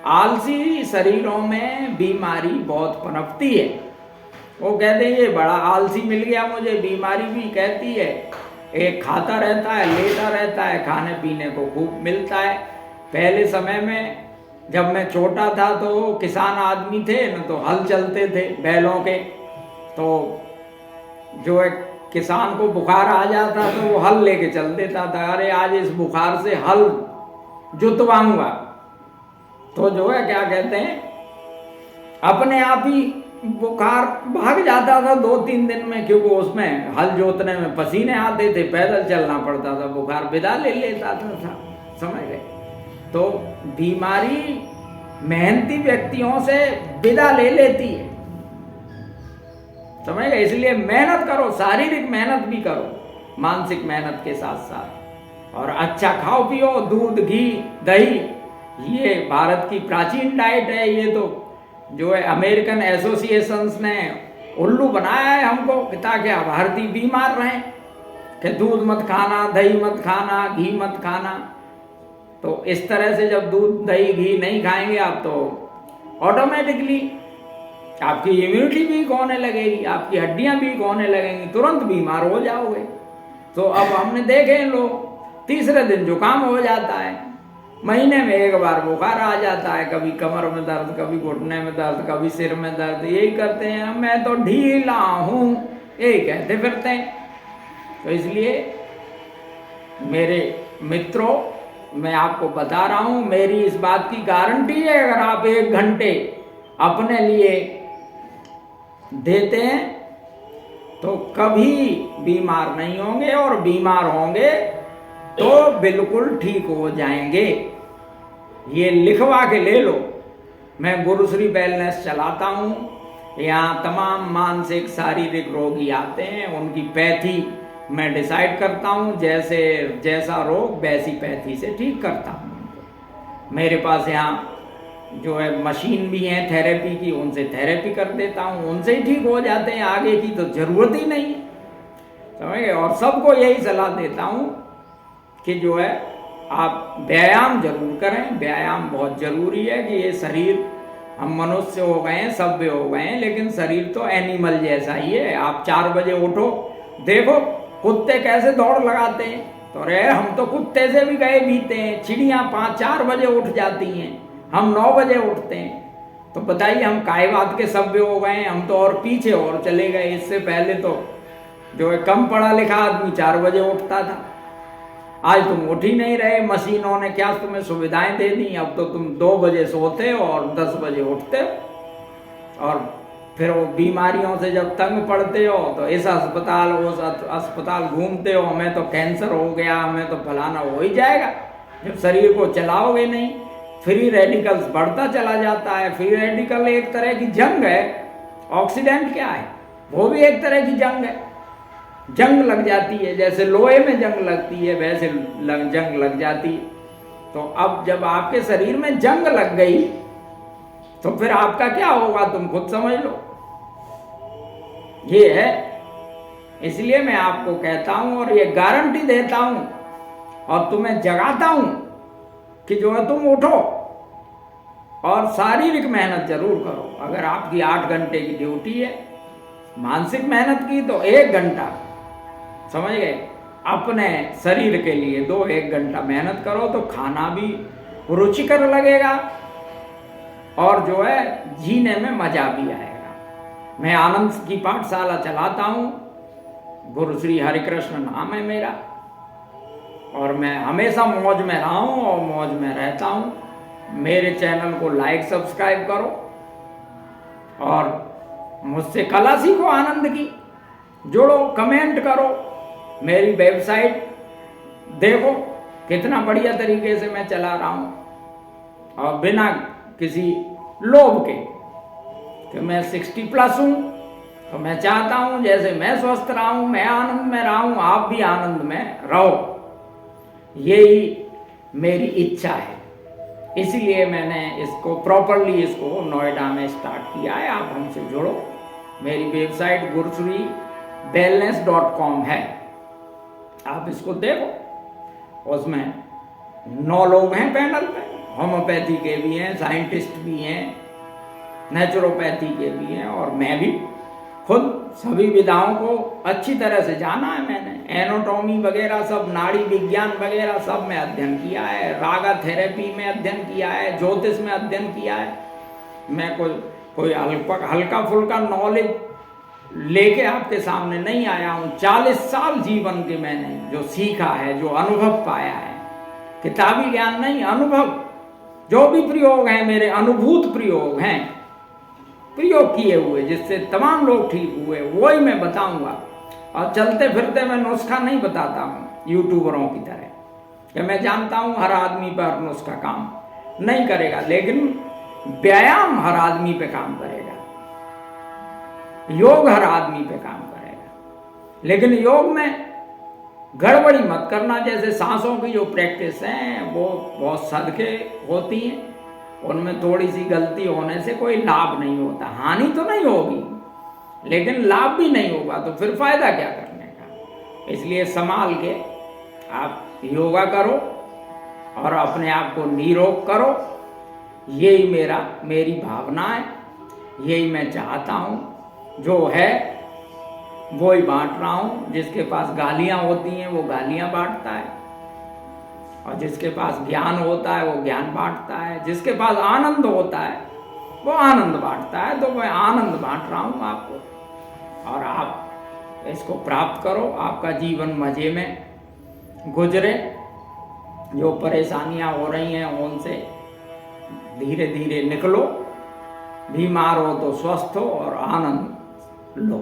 आलसी शरीरों में बीमारी बहुत पनपती है। वो कहते हैं ये बड़ा आलसी मिल गया मुझे, बीमारी भी कहती है। एक खाता रहता है, लेटा रहता है, खाने पीने को खूब मिलता है। पहले समय में जब मैं छोटा था तो किसान आदमी थे न, तो हल चलते थे बैलों के, तो जो एक किसान को बुखार आ जाता तो वो हल लेके चल देता था, अरे आज इस बुखार से हल जुतवाऊंगा। तो जो है क्या कहते हैं, अपने आप ही बुखार भाग जाता था 2-3 दिन में, क्योंकि उसमें हल जोतने में पसीने आते थे, पैदल चलना पड़ता था, बुखार विदा ले लेता था। समझ गए? तो बीमारी मेहनती व्यक्तियों से विदा ले लेती है, समझ गए? इसलिए मेहनत करो, शारीरिक मेहनत भी करो, मानसिक मेहनत के साथ साथ, और अच्छा खाओ पियो, दूध घी दही, ये भारत की प्राचीन डाइट है। ये तो जो है अमेरिकन एसोसिएशंस ने उल्लू बनाया है हमको, ताकि भारतीय बीमार रहें, कि दूध मत खाना, दही मत खाना, घी मत खाना। तो इस तरह से जब दूध दही घी नहीं खाएंगे आप, तो ऑटोमेटिकली आपकी इम्यूनिटी वीक होने लगेगी, आपकी हड्डियां वीक होने लगेंगी, तुरंत बीमार हो जाओगे। तो अब हमने देखे लोग, तीसरे दिन जुकाम हो जाता है, महीने में एक बार बुखार आ जाता है, कभी कमर में दर्द, कभी घुटने में दर्द, कभी सिर में दर्द, यही करते हैं, मैं तो ढीला हूं, यही कहते फिरते हैं। तो इसलिए मेरे मित्रों, मैं आपको बता रहा हूं, मेरी इस बात की गारंटी है, अगर आप 1 घंटे अपने लिए देते हैं तो कभी बीमार नहीं होंगे, और बीमार होंगे तो बिल्कुल ठीक हो जाएंगे। ये लिखवा के ले लो। मैं गुरुश्री वेलनेस चलाता हूँ, यहाँ तमाम मानसिक शारीरिक रोगी आते हैं, उनकी पैथी मैं डिसाइड करता हूँ, जैसा रोग वैसी पैथी से ठीक करता हूँ। मेरे पास यहाँ जो है मशीन भी है थेरेपी की, उनसे थेरेपी कर देता हूँ, उनसे ही ठीक हो जाते हैं, आगे की तो जरूरत ही नहीं है, समझे? और सबको यही सलाह देता हूँ कि जो है आप व्यायाम जरूर करें, व्यायाम बहुत जरूरी है। कि ये शरीर, हम मनुष्य हो गए हैं, सभ्य हो गए हैं, लेकिन शरीर तो एनिमल जैसा ही है। आप 4 बजे उठो, देखो कुत्ते कैसे दौड़ लगाते हैं, तो अरे हम तो कुत्ते से भी गए बीते हैं। चिड़ियाँ 5-4 बजे उठ जाती हैं, हम 9 बजे उठते हैं। तो बताइए हम काय बात के सभ्य हो गए हैं, हम तो और पीछे और चले गए। इससे पहले तो जो है कम पढ़ा लिखा आदमी 4 बजे उठता था, आज तुम उठ ही नहीं रहे। मशीनों ने क्या तुम्हें सुविधाएं दे दी, अब तो तुम 2 बजे सोते हो और 10 बजे उठते हो, और फिर वो बीमारियों से जब तंग पड़ते हो तो इस अस्पताल उस अस्पताल घूमते हो, हमें तो कैंसर हो गया, हमें तो फलाना हो ही जाएगा। जब शरीर को चलाओगे नहीं, फ्री रेडिकल्स बढ़ता चला जाता है। फ्री रेडिकल एक तरह की जंग है, ऑक्सीडेंट क्या है, वो भी एक तरह की जंग है। जंग लग जाती है, जैसे लोहे में जंग लगती है, वैसे जंग लग जाती है। तो अब जब आपके शरीर में जंग लग गई तो फिर आपका क्या होगा, तुम खुद समझ लो। ये है, इसलिए मैं आपको कहता हूं और ये गारंटी देता हूं और तुम्हें जगाता हूं कि जो है तुम उठो और शारीरिक मेहनत जरूर करो। अगर आपकी 8 घंटे की ड्यूटी है, मानसिक मेहनत की तो 1 घंटा, समझ गए, अपने शरीर के लिए 2-1 घंटा मेहनत करो तो खाना भी रुचिकर लगेगा और जो है जीने में मजा भी आएगा। मैं आनंद की पाठशाला चलाता हूँ, गुरु श्री हरिकृष्ण नाम है मेरा, और मैं हमेशा मौज में रहा हूँ और मौज में रहता हूँ। मेरे चैनल को लाइक सब्सक्राइब करो और मुझसे कला सीखो, आनंद की जुड़ो, कमेंट करो, मेरी वेबसाइट देखो कितना बढ़िया तरीके से मैं चला रहा हूँ और बिना किसी लोभ के कि मैं 60+ हूँ। तो मैं चाहता हूँ जैसे मैं स्वस्थ रहा हूँ, मैं आनंद में रहा हूँ, आप भी आनंद में रहो, यही मेरी इच्छा है। इसलिए मैंने इसको प्रॉपरली इसको नोएडा में स्टार्ट किया है। आप हमसे जुड़ो, मेरी वेबसाइट gurusriwellness.com है, आप इसको देखो। उसमें 9 लोग हैं पैनल पे होम्योपैथी के भी हैं, साइंटिस्ट भी हैं, नेचुरोपैथी के भी हैं, और मैं भी खुद सभी विधाओं को अच्छी तरह से जाना है। मैंने एनाटॉमी वगैरह सब, नाड़ी विज्ञान वगैरह सब में अध्ययन किया है, रागा थेरेपी में अध्ययन किया है, ज्योतिष में अध्ययन किया है। मैं कोई हल्का फुल्का नॉलेज लेके आपके सामने नहीं आया हूँ। 40 साल जीवन के मैंने जो सीखा है, जो अनुभव पाया है, किताबी ज्ञान नहीं, अनुभव, जो भी प्रयोग हैं मेरे अनुभूत प्रयोग हैं, प्रयोग किए हुए जिससे तमाम लोग ठीक हुए, वही मैं बताऊंगा। और चलते फिरते मैं नुस्खा नहीं बताता हूँ यूट्यूबरों की तरह कि मैं जानता हूँ हर आदमी पर नुस्खा काम नहीं करेगा, लेकिन व्यायाम हर आदमी पे काम करेगा, योग हर आदमी पे काम करेगा। लेकिन योग में गड़बड़ी मत करना। जैसे सांसों की जो प्रैक्टिस है वो बहुत सदके होती हैं, उनमें थोड़ी सी गलती होने से कोई लाभ नहीं होता, हानि तो नहीं होगी लेकिन लाभ भी नहीं होगा, तो फिर फायदा क्या करने का। इसलिए संभाल के आप योगा करो और अपने आप को निरोग करो। यही मेरी भावना है, यही मैं चाहता हूँ। जो है वो ही बांट रहा हूँ। जिसके पास गालियाँ होती हैं वो गालियाँ बांटता है, और जिसके पास ज्ञान होता है वो ज्ञान बांटता है, जिसके पास आनंद होता है वो आनंद बांटता है। तो मैं आनंद बांट रहा हूँ आपको, और आप इसको प्राप्त करो, आपका जीवन मजे में गुजरे। जो परेशानियां हो रही हैं उनसे धीरे धीरे निकलो, बीमार हो तो स्वस्थ हो और आनंद लो।